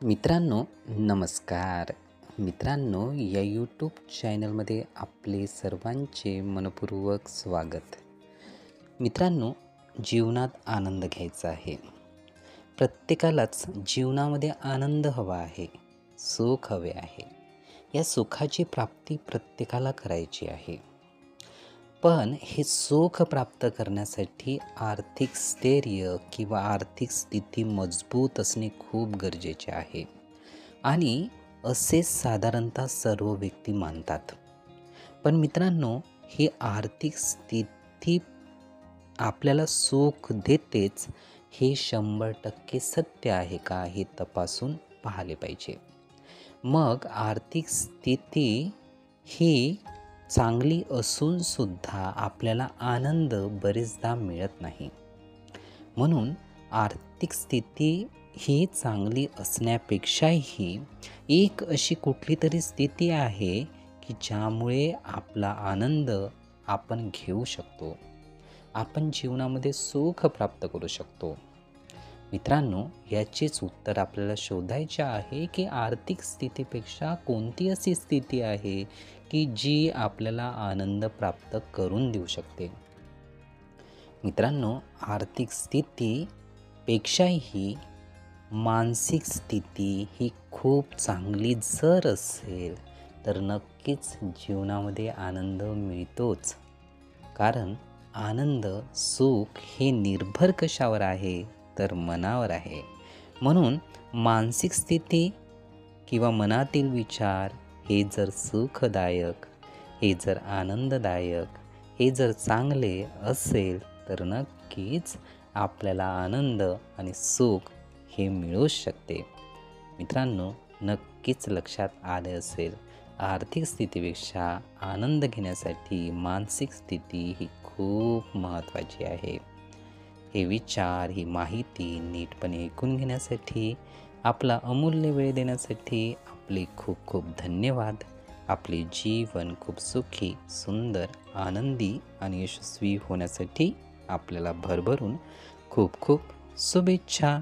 मित्रांनो, नमस्कार. मित्रांनो, या यूट्यूब चॅनलमध्ये आपले सर्वांचे मनपूर्वक स्वागत. मित्रांनो, जीवनात आनंद घ्यायचा आहे. प्रत्येकालाच जीवनामध्ये आनंद हवा आहे, सुख हवे आहे. या सुखाची प्राप्ती प्रत्येकाला करायची आहे. पण हे सुख प्राप्त करण्यासाठी आर्थिक स्थैर्य किंवा आर्थिक स्थिती मजबूत असणे खूप गरजेचे आहे आणि असे साधारणतः सर्व व्यक्ती मानतात. पण मित्रांनो, ही आर्थिक स्थिती आपल्याला सुख देतेच हे 100% सत्य आहे का, हे तपासून पाहिले पाहिजे. मग आर्थिक स्थिती ही चांगली असून सुद्धा आपल्याला आनंद बरेचदा मिळत नाही. म्हणून आर्थिक स्थिती ही चांगली असण्यापेक्षाही एक अशी कुठली तरी स्थिती आहे की ज्यामुळे आपला आनंद आपण घेऊ शकतो, आपण जीवनामध्ये सुख प्राप्त करू शकतो. मित्रांनो, याचेच उत्तर आपल्याला शोधायचे आहे की आर्थिक स्थितीपेक्षा कोणती अशी स्थिती आहे की जी आपल्याला आनंद प्राप्त करून देऊ शकते. मित्रांनो, आर्थिक स्थितीपेक्षाही मानसिक स्थिती ही खूप चांगली जर असेल तर नक्कीच जीवनामध्ये आनंद मिळतोच. कारण आनंद, सुख हे निर्भर कशावर आहे तर मनावर आहे. म्हणून मानसिक स्थिती किंवा मनातील विचार हे जर सुखदायक, हे जर आनंददायक, हे जर चांगले असेल तर नक्कीच आपल्याला आनंद आणि सुख हे मिळूच शकते. मित्रांनो, नक्कीच लक्षात आले असेल, आर्थिक स्थितीपेक्षा आनंद घेण्यासाठी मानसिक स्थिती ही खूप महत्त्वाची आहे. हे विचार, ही माहिती नीटपणे ऐकून घेण्यासाठी, आपला अमूल्य वेळ देण्यासाठी आपले खूप खूप धन्यवाद. आपले जीवन खूप सुखी, सुंदर, आनंदी आणि यशस्वी होण्यासाठी आपल्याला भरभरून खूप खूप शुभेच्छा.